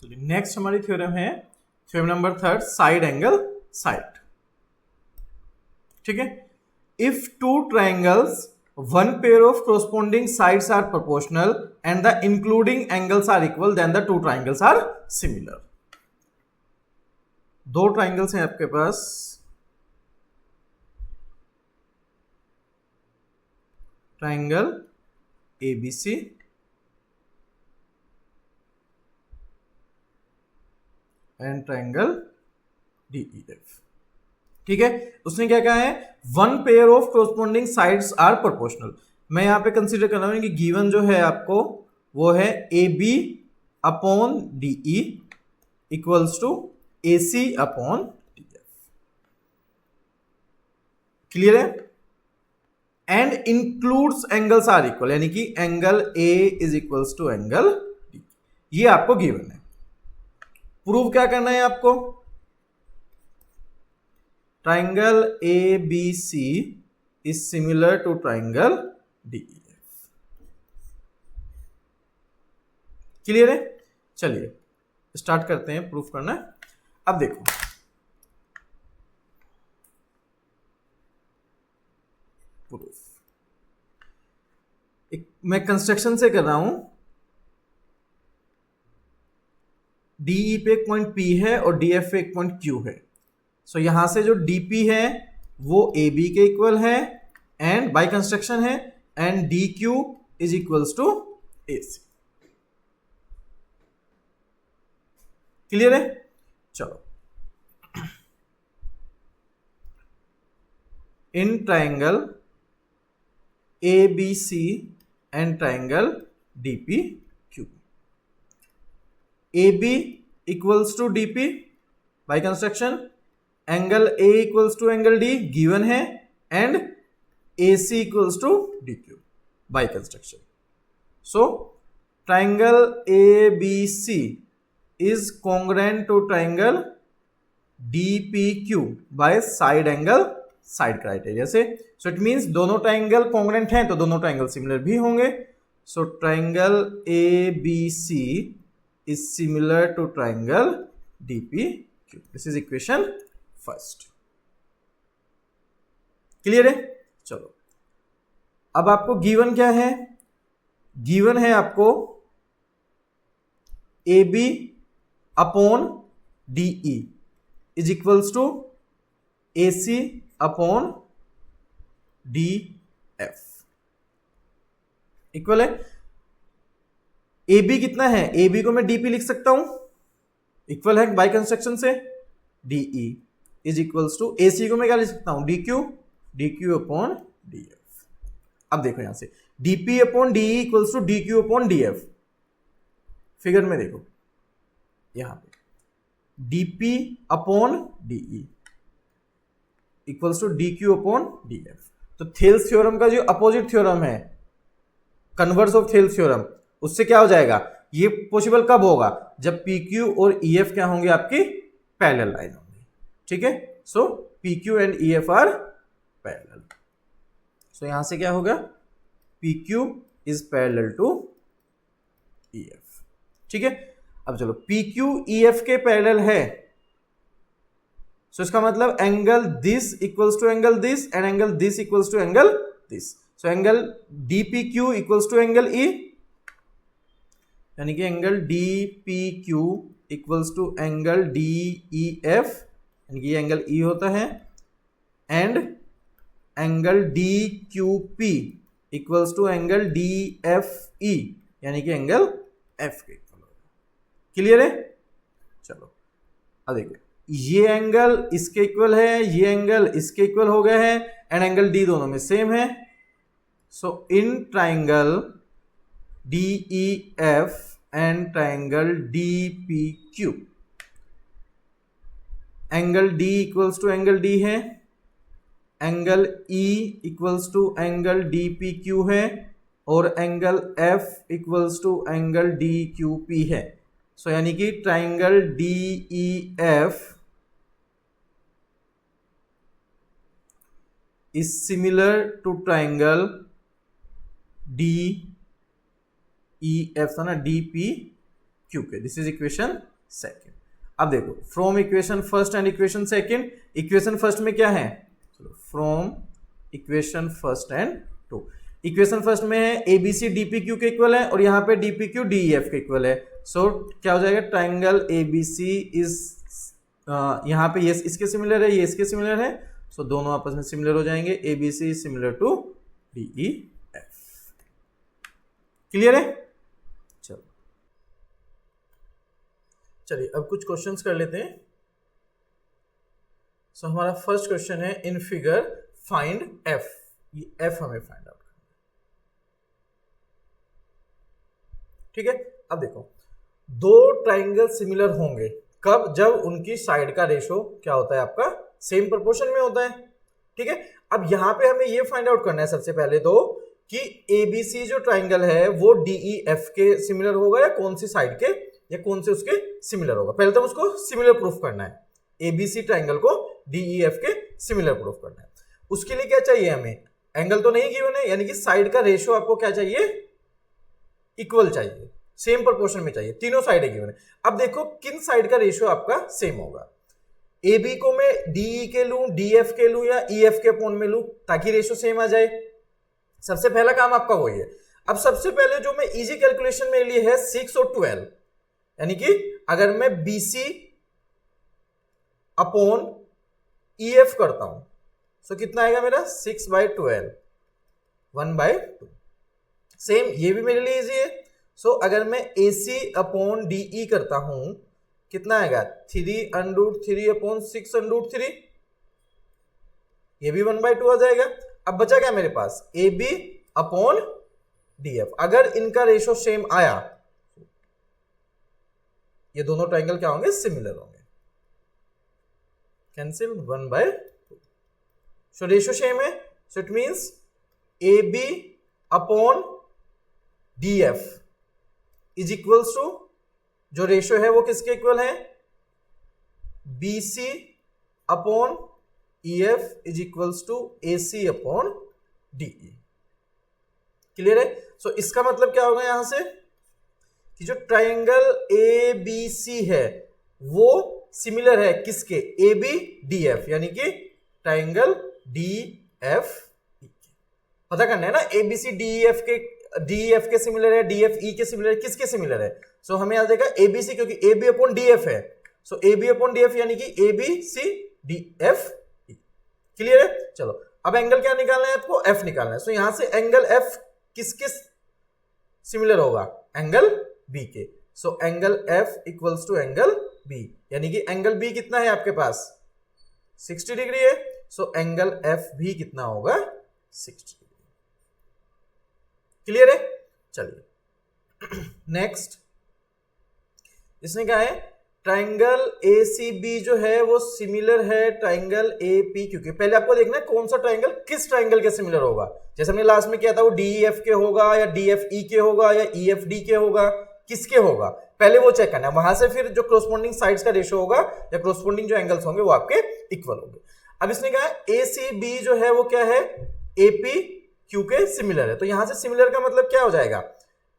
Next हमारी theorem है theorem number 3, side angle side. ठीक है, if two triangles one pair of corresponding sides are proportional and the including angles are equal, then the two triangles are similar। दो triangles हैं आपके पास, triangle ABC and triangle DEF। ठीक है, उसने क्या कहा है, one pair of corresponding sides are proportional. मैं यहां पे कंसीडर कर रहा हूं कि गिवन जो है आपको वो है AB upon DE equals to AC upon DF। Clear है? And includes angles are equal, यानी कि angle A is equals to angle D। ये आपको गिवन है। प्रूव क्या करना है आपको, triangle ABC is similar to triangle DEF। Clear है? चलिए स्टार्ट करते हैं प्रूफ करना। अब देखो, प्रूफ मैं कंस्ट्रक्शन से कर रहा हूं। DE पे एक पॉइंट P है और DF पे एक पॉइंट Q है। सो यहां से जो DP है वो AB के इक्वल है एंड बाय कंस्ट्रक्शन है, and DQ is equals to AC। Clear है? चलो, in triangle ABC and triangle DPQ, AB equals to DP by construction, angle A equals to angle D given है, and AC equals to DQ by construction. So triangle ABC is congruent to triangle DPQ by side angle side criteria से। So it means दोनों triangle congruent हैं तो दोनों triangle similar भी होंगे। So triangle ABC is similar to triangle DPQ। This is equation first. Clear है? चलो, अब आपको गिवन क्या है, गिवन है आपको AB upon DE is equals to AC upon DF। Equal है। AB कितना है, AB को मैं DP लिख सकता हूं, इक्वल है बाय कंस्ट्रक्शन से। DE is equals to AC को मैं क्या लिख सकता हूं, DQ अपॉन DF। अब देखो यहां से DP upon DE equals to DQ upon DF। Figure में देखो यहां पे DP upon DE equals to DQ upon DF। तो थेल्स थ्योरम का जो अपोजिट थ्योरम है, कन्वर्स ऑफ थेल्स थ्योरम, उससे क्या हो जाएगा, ये पॉसिबल कब होगा, जब PQ और EF क्या होंगे, आपकी पैरेलल लाइन होंगी। ठीक है, so PQ and EF are parallel. So यहां से क्या होगा, PQ is parallel to EF। ठीक है, अब चलो PQ EF के पैरेलल है, सो इसका मतलब angle this equals to angle this and angle this equals to angle this. So angle DPQ equals to angle E, यानी कि angle DPQ equals to angle DEF, यानी कि ये एंगल E होता है, and angle DQP equals to angle DFE, यानी कि angle F के इक्वल होगा। क्लियर है? चलो अब देखो, ये एंगल इसके इक्वल है, ये एंगल इसके इक्वल हो गए हैं, एंड एंगल D दोनों में सेम है। So in triangle DEF and triangle DPQ, angle D equals to angle D है, angle E equals to angle DPQ है, और angle F equals to angle DQP है। सो यानी कि triangle DEF is similar to triangle DEF था ना, DPQ के। This is equation second. अब देखो from equation first and equation second, equation first में क्या है, चलो from equation first and to, equation first में है एबीसी डीपीक्यू के इक्वल है और यहाँ पे डीपीक्यू डीईएफ के इक्वल है। सो क्या हो जाएगा, ट्राइंगल एबीसी इज यहाँ पे ये इसके सिमिलर है, ये इसके सिमिलर है, सो दोनों आपस में सिमिलर हो जाएंगे, ABC is similar to DEF. Clear है? चलो चलिए अब कुछ क्वेश्चंस कर लेते हैं। सो हमारा फर्स्ट क्वेश्चन है इन फिगर फाइंड एफ, ये एफ हमें फाइंड आउट करना है। ठीक है, अब देखो दो ट्राइंगल सिमिलर होंगे कब, जब उनकी साइड का रेशो क्या होता है आपका, सेम प्रोपोर्शन में होता है। ठीक है, अब यहां पे हमें ये फाइंड आउट करना है सबसे पहले तो कि एबीसी जो ट्राइंगल है वो डीईएफ के सिमिलर होगा या कौन सी साइड के, या कौन से उसके सिमिलर होगा। पहले तो उसको सिमिलर प्रूफ करना है, एबीसी ट्राइंगल को डीईएफ के सिमिलर प्रूफ करना है। उसके लिए क्या चाहिए हमें, एंगल तो नहीं गिवन है, यानी कि साइड का रेशो आपको क्या चाहिए, इक्वल चाहिए, सेम प्रोपोर्शन में चाहिए, तीनों साइड गिवन है। अब देखो किन साइड का रेशियो आपका सेम होगा, ए बी को मैं डीई के लूं, डीएफ के लूं या ईएफ के अपॉन में लूं ताकि रेशियो सेम आ जाए। सबसे पहला काम आपका वही है। अब सबसे पहले जो मैं इजी कैलकुलेशन में लिए है 6 और 12, यानी कि अगर मैं बीसी अपॉन ईएफ करता हूं तो कितना आएगा मेरा 6/12, 1/2। सेम ये भी मेरे लिए इजी है। सो अगर मैं AC अपॉन DE करता हूं कितना आएगा 3√3 अपॉन 6√3, ये भी 1/2 आ जाएगा। अब बचा क्या मेरे पास, AB अपॉन DF। अगर इनका रेशो सेम आया ये दोनों ट्राइंगल क्या होंगे, सिमिलर होंगे, कैंसिल 1/2। सो रेशो सेम है, so it means AB upon DF is equals to, जो रेशियो है वो किसके इक्वल है, BC upon EF is equals to AC upon DE। Clear है? सो इसका मतलब क्या होगा यहां से कि जो ट्राइंगल ABC है वो सिमिलर है किसके, AB DF, यानी कि ट्राइंगल DF। पता करना है ना, ABC DEF के सिमिलर है, DF E के सिमिलर है, किसके सिमिलर है। सो हमें याद आएगा ABC, क्योंकि AB अपॉन DF है, सो AB अपॉन DF यानी कि ABC DF E। क्लियर है? चलो अब एंगल क्या निकालना है आपको, F निकालना है। सो यहां से एंगल F किसके सिमिलर होगा, एंगल B के। So angle F equals to angle B, यानी कि एंगल B कितना है आपके पास 60 डिग्री है। सो एंगल F भी कितना होगा 60। क्लियर है? चलिए नेक्स्ट इसने कहा है ट्राइंगल ACB जो है वो सिमिलर है ट्राइंगल APQ के। पहले आपको देखना है कौन सा ट्राइंगल किस ट्राइंगल के सिमिलर होगा। जैसे हमने लास्ट में किया था वो DEF के होगा या DFE के होगा या EFD के होगा, किसके होगा पहले वो चेक करना है। वहां से फिर जो क्रोस्पोंडिंग साइड्स का रेशियो होगा या क्रोस्पोंडिंग जो एंगल्स होंगे वो आपके इक्वल होंगे। अब इसने कहा ACB जो है वो क्या है, APQ के सिमिलर है। तो यहां से सिमिलर का मतलब क्या हो जाएगा,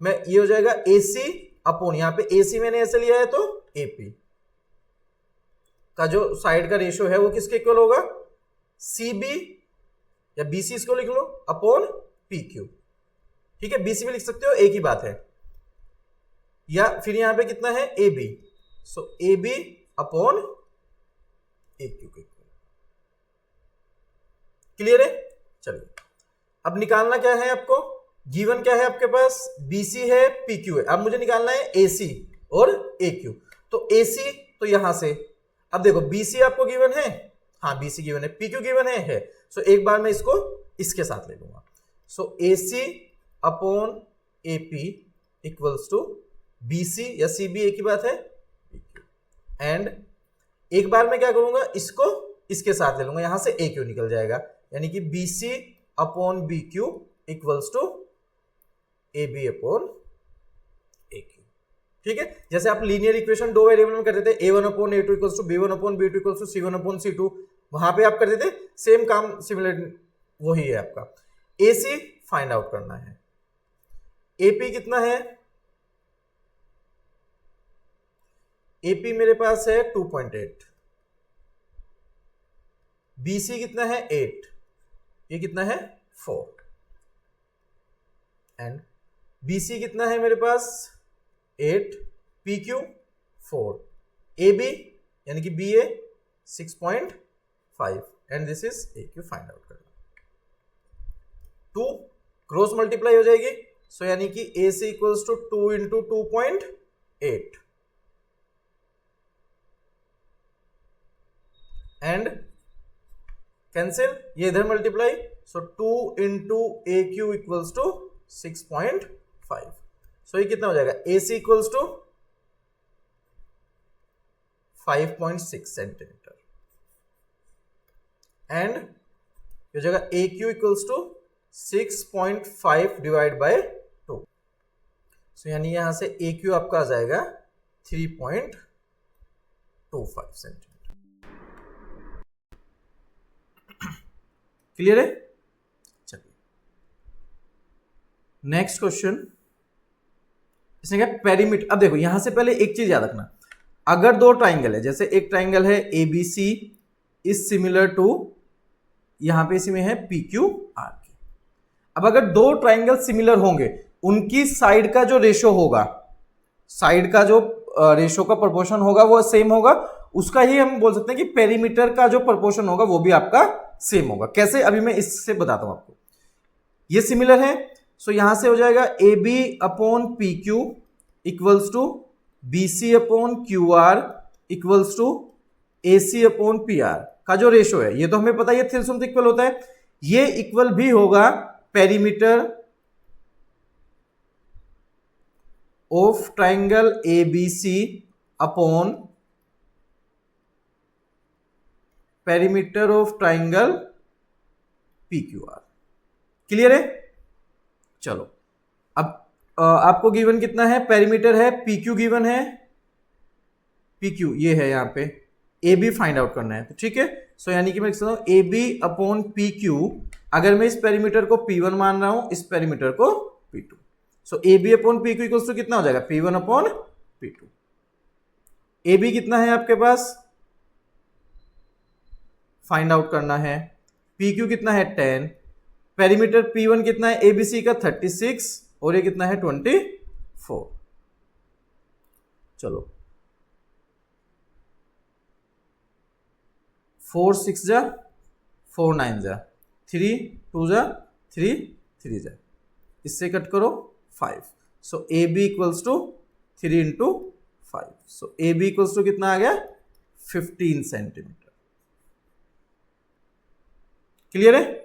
मैं ये हो जाएगा AC अपॉन, यहां पे AC मैंने ऐसे लिया है तो AP का जो साइड का रेशियो है वो किसके इक्वल होगा, CB या BC इसको लिख लो अपॉन PQ। ठीक है, BC भी लिख सकते हो, एक ही बात है। या फिर यहां पे कितना है AB, सो AB अपॉन AQ के इक्वल। क्लियर है? चलिए अब निकालना क्या है आपको, गिवन क्या है आपके पास, BC है PQ है। अब मुझे निकालना है AC और AQ। तो AC तो यहां से, अब देखो BC आपको गिवन है, हाँ BC गिवन है, PQ गिवन है। सो एक बार मैं इसको इसके साथ ले लूंगा। So AC upon AP equals to BC या CB एक ही बात है एंड एक बार मैं क्या करूंगा, इसको इसके साथ ले लूंगा, यहां से AQ निकल जाएगा, यानी कि BC upon BQ equals to AB upon AQ। ठीक है, जैसे आप लीनियर इक्वेशन दो वेरिएबल में करते थे, A1 upon A2 equals to B1 upon B2 equals to C1 upon C2, वहां पे आप करते थे सेम काम, सिमिलर वही है आपका। AC फाइंड आउट करना है, AP कितना है, AP मेरे पास है 2.8, BC कितना है 8, ये कितना है 4, एंड BC कितना है मेरे पास 8, PQ 4, AB यानी कि BA 6.5 and this is AQ find out करना। 2 क्रॉस मल्टीप्लाई हो जाएगी, सो यानी कि AC equals to 2 into 2.8 and cancel, ये इधर multiply, so 2 into AQ equals to 6.5, so ये कितना हो जाएगा AC equals to 5.6 centimetre and हो जाएगा AQ equals to 6.5 divide by 2, so यानी यहां से AQ आपका आ जाएगा 3.25 सेंटीमीटर। क्लियर है? चलिए नेक्स्ट क्वेश्चन, इसने क्या पेरीमीटर। अब देखो यहां से पहले एक चीज याद रखना, अगर दो ट्राइंगल है, जैसे एक ट्राइंगल है ABC इज सिमिलर टू, यहां पे इसी में है PQR के। अब अगर दो ट्राइंगल सिमिलर होंगे, उनकी साइड का जो रेशो होगा, साइड का जो रेशो का प्रोपोर्शन होगा वो सेम होगा, उसका ही हम बोल सकते हैं कि पेरीमीटर का जो प्रोपोर्शन होगा वो भी आपका सेम होगा। कैसे, अभी मैं इससे बताता हूं आपको। ये सिमिलर है, सो यहां से हो जाएगा AB upon PQ equals to BC upon QR equals to AC upon PR का जो रेशो है, ये तो हमें पता है ये थिरसम इक्वल होता है, ये इक्वल भी होगा perimeter of triangle ABC upon perimeter of triangle PQR। Clear है? चलो अब आपको गिवन कितना है, पेरीमीटर है, PQ गिवन है, PQ ये है, यहां पे AB फाइंड आउट करना है, तो ठीक है। सो यानी कि मैं लिख सकता हूं AB अपॉन PQ, अगर मैं इस पेरीमीटर को P1 मान रहा हूं, इस पेरीमीटर को P2, so AB upon PQ equals to कितना हो जाएगा P1 अपॉन P2। AB कितना है आपके पास, फाइंड आउट करना है, PQ कितना है 10, पेरीमीटर P1 कितना है ABC का 36 और ये कितना है 24। चलो 4 6 जा 4 9 जा 3 2 जा 3 3 जा, इससे कट करो 5, so AB equals to 3 into 5, so AB equals to कितना आ गया 15 सेंटीमीटर। क्लियर है?